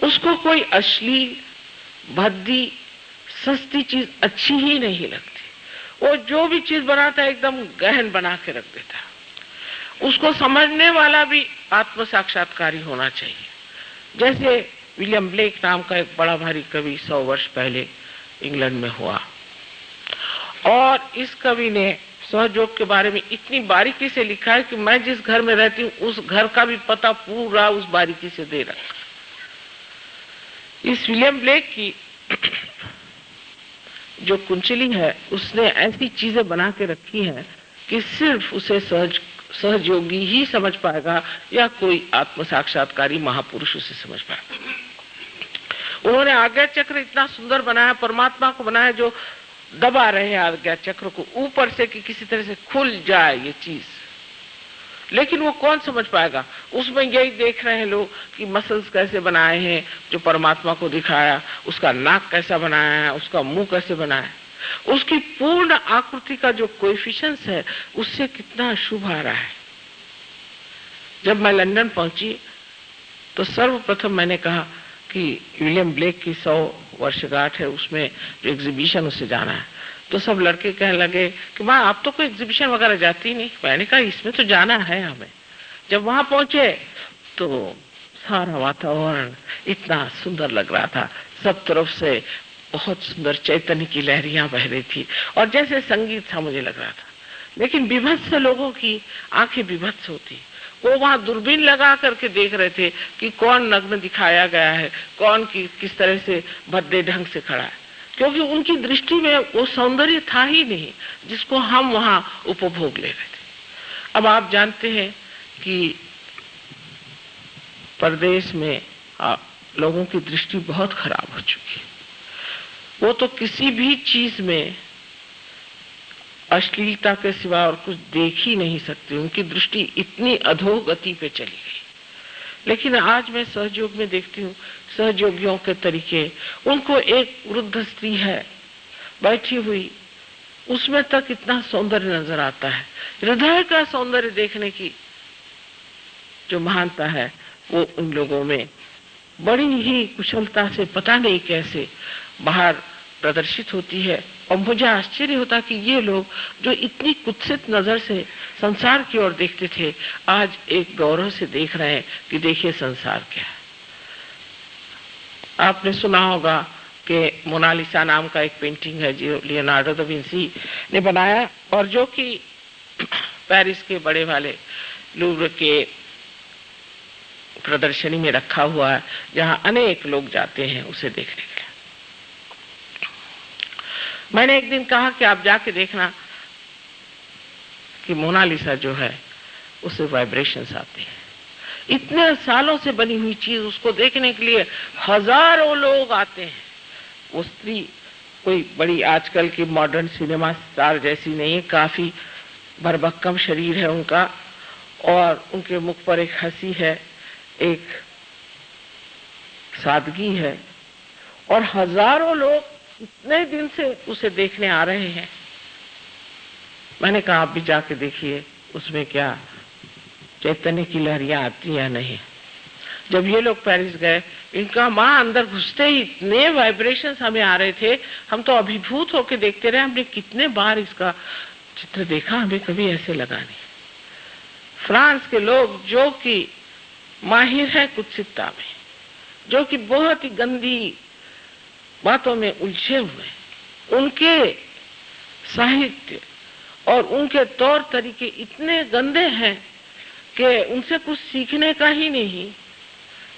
उसको कोई अश्लील, भद्दी, सस्ती चीज अच्छी ही नहीं लगती। वो जो भी चीज बनाता है एकदम गहन बना के रख देता है। उसको समझने वाला भी आत्म साक्षात्कारी होना चाहिए। जैसे विलियम ब्लेक नाम का एक बड़ा भारी कवि 100 वर्ष पहले इंग्लैंड में हुआ, और इस कवि ने सहयोग के बारे में इतनी बारीकी से लिखा है कि मैं जिस घर में रहती हूँ उस घर का भी पता पूरा उस बारीकी से दे रखा। इस विलियम ब्लेक की जो कुंचली है उसने ऐसी चीजें बना के रखी हैं कि सिर्फ उसे सहयोगी ही समझ पाएगा या कोई आत्म साक्षात्कारी महापुरुष उसे समझ पाएगा। उन्होंने आज्ञा चक्र इतना सुंदर बनाया, परमात्मा को बनाया जो दबा रहे हैं आज्ञा चक्र को ऊपर से कि किसी तरह से खुल जाए ये चीज, लेकिन वो कौन समझ पाएगा? उसमें यही देख रहे हैं लोग कि मसल्स कैसे बनाए हैं जो परमात्मा को दिखाया, उसका नाक कैसा बनाया है, उसका मुंह कैसे बनाया है, उसकी पूर्ण आकृति का जो कोएफिशिएंट्स है उससे कितना शुभ आ रहा है। जब मैं लंदन पहुंची तो सर्वप्रथम मैंने कहा कि विलियम ब्लेक की 100 वर्षगांठ है, उसमें जो एग्जीबिशन उसे जाना है। तो सब लड़के कहने लगे कि माँ आप तो कोई एग्जीबिशन वगैरह जाती नहीं। मैंने कहा इसमें तो जाना है हमें। जब वहां पहुंचे तो सारा वातावरण इतना सुंदर लग रहा था, सब तरफ से बहुत सुंदर चैतन्य की लहरियां बह रही थी और जैसे संगीत था मुझे लग रहा था। लेकिन विभत्स लोगों की आंखें विभत्स होती, वो वहां दूरबीन लगा करके देख रहे थे कि कौन नग्न दिखाया गया है, कौन किस तरह से भद्दे ढंग से खड़ा है, क्योंकि उनकी दृष्टि में वो सौंदर्य था ही नहीं जिसको हम वहां उपभोग ले रहे थे। अब आप जानते हैं कि परदेश में लोगों की दृष्टि बहुत खराब हो चुकी है। वो तो किसी भी चीज में अश्लीलता के सिवा और कुछ देख ही नहीं सकते, उनकी दृष्टि इतनी अधोगति पे चली गई। लेकिन आज मैं सहयोग में देखती हूँ सहयोगियों के तरीके, उनको एक वृद्ध स्त्री है बैठी हुई, उसमें तक इतना सौंदर्य नजर आता है। हृदय का सौंदर्य देखने की जो महानता है वो उन लोगों में बड़ी ही कुशलता से पता नहीं कैसे बाहर प्रदर्शित होती है। और मुझे आश्चर्य होता कि ये लोग जो इतनी कुत्सित नजर से संसार की ओर देखते थे आज एक गौरव से देख रहे हैं कि देखिए संसार क्या है। आपने सुना होगा कि मोनालिसा नाम का एक पेंटिंग है जो लियोनार्डो दा विंसी ने बनाया और जो कि पेरिस के बड़े वाले लूव्र के प्रदर्शनी में रखा हुआ है, जहां अनेक लोग जाते हैं उसे देखने के लिए। मैंने एक दिन कहा कि आप जाके देखना कि मोनालिसा जो है उसे वाइब्रेशंस आते हैं। इतने सालों से बनी हुई चीज उसको देखने के लिए हजारों लोग आते हैं। वो स्त्री कोई बड़ी आजकल की मॉडर्न सिनेमा स्टार जैसी नहीं है, काफी भरभक्कम शरीर है उनका और उनके मुख पर एक हंसी है, एक सादगी है और हजारों लोग इतने दिन से उसे देखने आ रहे हैं। मैंने कहा आप भी जाके देखिए उसमें क्या चैतन्य की लहरियां आती या नहीं। जब ये लोग पेरिस गए, इनका मां अंदर घुसते ही इतने वाइब्रेशंस हमें आ रहे थे, हम तो अभिभूत होकर देखते रहे। हमने कितने बार इसका चित्र देखा, हमें कभी ऐसे लगा नहीं। फ्रांस के लोग जो कि माहिर है कुत्सितता में, जो कि बहुत ही गंदी बातों में उलझे हुए, उनके साहित्य और उनके तौर तरीके इतने गंदे हैं कि उनसे कुछ सीखने का ही नहीं।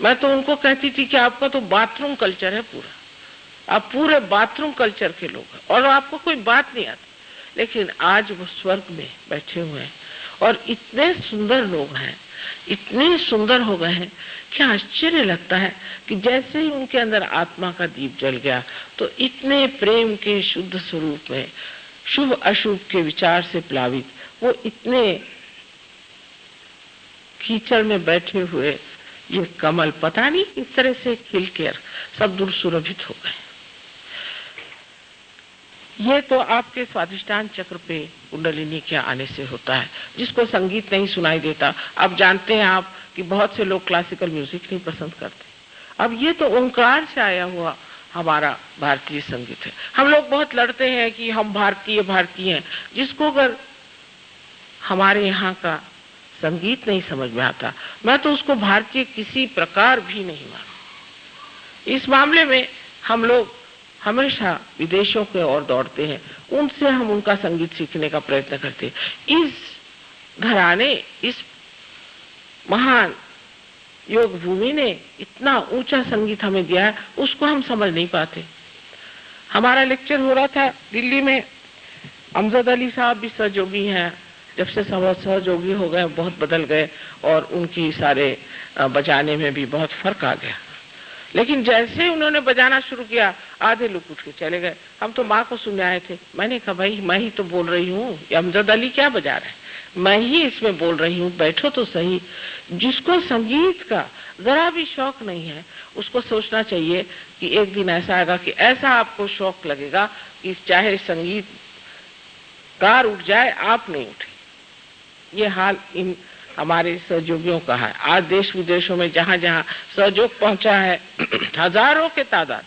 मैं तो उनको कहती थी कि आपका तो बाथरूम कल्चर है पूरा, आप पूरे बाथरूम कल्चर के लोग हैं और आपको कोई बात नहीं आती। लेकिन आज वो स्वर्ग में बैठे हुए हैं और इतने सुंदर लोग हैं, इतने सुंदर हो गए हैं कि आश्चर्य लगता है कि जैसे ही उनके अंदर आत्मा का दीप जल गया तो इतने प्रेम के शुद्ध स्वरूप में शुभ अशुभ के विचार से प्लावित वो इतने कीचड़ में बैठे हुए ये कमल पता नहीं किस तरह से खिल कर सब दूर सुरभित हो गए। ये तो आपके स्वादिष्टान चक्र पे कुंडलिनी के आने से होता है, जिसको संगीत नहीं सुनाई देता। आप जानते हैं आप कि बहुत से लोग क्लासिकल म्यूजिक नहीं पसंद करते। अब ये तो ओंकार से आया हुआ हमारा भारतीय संगीत है। हम लोग बहुत लड़ते हैं कि हम भारतीय भारतीय हैं। जिसको अगर हमारे यहाँ का संगीत नहीं समझ में आता, मैं तो उसको भारतीय किसी प्रकार भी नहीं मानूं। इस मामले में हम लोग हमेशा विदेशों के ओर दौड़ते हैं, उनसे हम उनका संगीत सीखने का प्रयत्न करते हैं। इस घराने, इस महान योग भूमि ने इतना ऊंचा संगीत हमें दिया है, उसको हम समझ नहीं पाते। हमारा लेक्चर हो रहा था दिल्ली में, अमजद अली साहब भी सहयोगी हैं। जब से सहयोगी हो गए बहुत बदल गए और उनकी सारे बजाने में भी बहुत फर्क आ गया। लेकिन जैसे उन्होंने बजाना शुरू किया, आधे लोग उठ के चले गए। हम तो माँ को सुनने आए थे। मैंने कहा भाई मैं ही तो बोल रही हूँ, अमजद अली क्या बजा रहे हैं, मैं ही इसमें बोल रही हूँ, बैठो तो सही। जिसको संगीत का जरा भी शौक नहीं है उसको सोचना चाहिए कि एक दिन ऐसा आएगा कि ऐसा आपको शौक लगेगा कि चाहे संगीत कार उठ जाए आप नहीं उठे। ये हाल इन हमारे सहयोगियों का है। आज देश विदेशों में जहां जहां सहयोग पहुंचा है, हजारों के तादाद,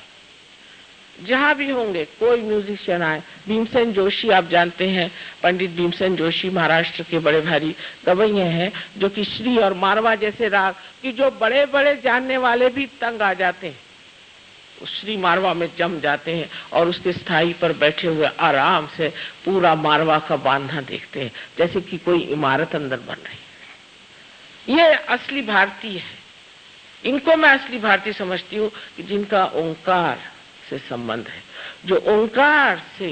जहां भी होंगे कोई म्यूजिशियन आए। भीमसेन जोशी आप जानते हैं, पंडित भीमसेन जोशी महाराष्ट्र के बड़े भारी गवैये हैं, जो कि श्री और मारवा जैसे राग कि जो बड़े बड़े जानने वाले भी तंग आ जाते हैं, उस श्री मारवा में जम जाते हैं और उसके स्थाई पर बैठे हुए आराम से पूरा मारवा का बांधना देखते हैं, जैसे कि कोई इमारत अंदर बन रही है। ये असली भारतीय है। इनको मैं असली भारतीय समझती हूँ कि जिनका ओंकार से संबंध है, जो ओंकार से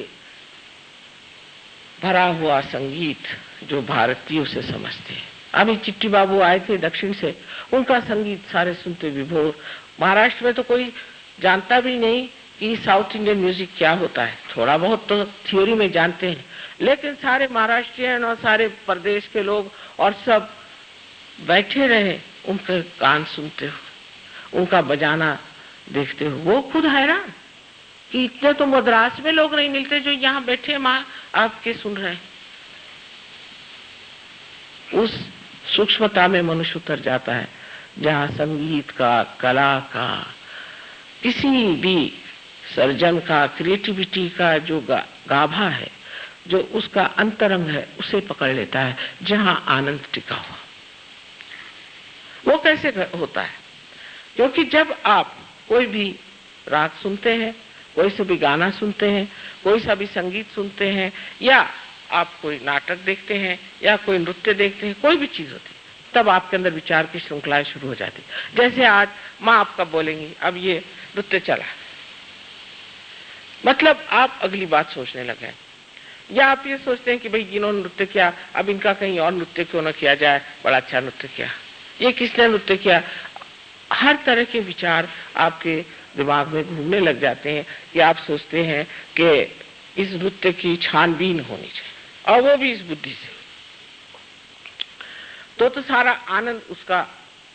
भरा हुआ संगीत जो भारतीयों से समझते हैं। अभी चिट्टी बाबू आए थे दक्षिण से, उनका संगीत सारे सुनते विभोर। महाराष्ट्र में तो कोई जानता भी नहीं कि साउथ इंडियन म्यूजिक क्या होता है। थोड़ा बहुत तो थ्योरी में जानते हैं, लेकिन सारे महाराष्ट्रियन और सारे प्रदेश के लोग और सब बैठे रहे उनके गान सुनते हो, उनका बजाना देखते हो। वो खुद हैरान कि इतने तो मद्रास में लोग नहीं मिलते जो यहाँ बैठे माँ आपके सुन रहे हैं। उस सूक्ष्मता में मनुष्य उतर जाता है जहाँ संगीत का, कला का, किसी भी सर्जन का, क्रिएटिविटी का जो गाभा है, जो उसका अंतरंग है, उसे पकड़ लेता है, जहाँ आनंद टिका हुआ। वो कैसे होता है? क्योंकि जब आप कोई भी राग सुनते हैं, कोई सा भी गाना सुनते हैं, कोई सा भी संगीत सुनते हैं, या आप कोई नाटक देखते हैं या कोई नृत्य देखते हैं, कोई भी चीज होती है, तब आपके अंदर विचार की श्रृंखलाएं शुरू हो जाती। जैसे आज माँ आपका बोलेंगी, अब ये नृत्य चला, मतलब आप अगली बात सोचने लगे, या आप ये सोचते हैं कि भाई इन्होंने नृत्य किया, अब इनका कहीं और नृत्य क्यों न किया जाए, बड़ा अच्छा नृत्य किया, ये किसने नृत्य किया। हर तरह के विचार आपके दिमाग में घूमने लग जाते हैं कि आप सोचते हैं कि इस नृत्य की छानबीन होनी चाहिए, और वो भी इस बुद्धि से। तो सारा आनंद उसका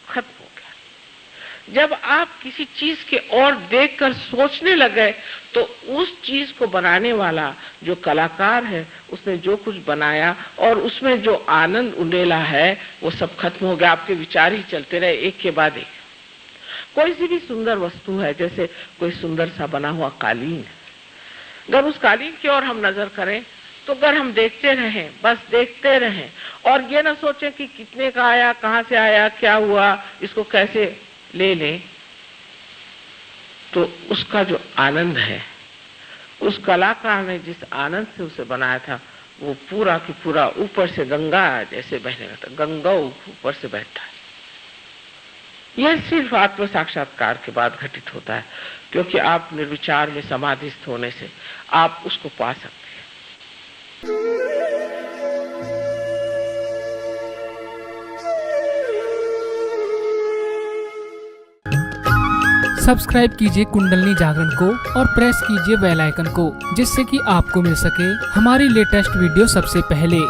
खत्म हो गया। जब आप किसी चीज के ओर देखकर सोचने लगे, तो उस चीज को बनाने वाला जो कलाकार है, उसने जो कुछ बनाया और उसमें जो आनंद उंडेला है, वो सब खत्म हो गया। आपके विचार ही चलते रहे एक के बाद एक। कोई सी भी सुंदर वस्तु है, जैसे कोई सुंदर सा बना हुआ कालीन है, अगर उस कालीन की ओर हम नजर करें तो अगर हम देखते रहें, बस देखते रहें, और ये ना सोचें कि कितने का आया, कहाँ से आया, क्या हुआ, इसको कैसे ले लें, तो उसका जो आनंद है, उस कलाकार ने जिस आनंद से उसे बनाया था, वो पूरा की पूरा ऊपर से गंगा जैसे बहने लगता, गंगा ऊपर से बहता है। यह सिर्फ आत्म साक्षात्कार के बाद घटित होता है, क्योंकि आप निर्विचार में समाधिस्थ होने से आप उसको पा सकते हैं। सब्सक्राइब कीजिए कुंडलनी जागरण को और प्रेस कीजिए बेल आइकन को, जिससे कि आपको मिल सके हमारी लेटेस्ट वीडियो सबसे पहले।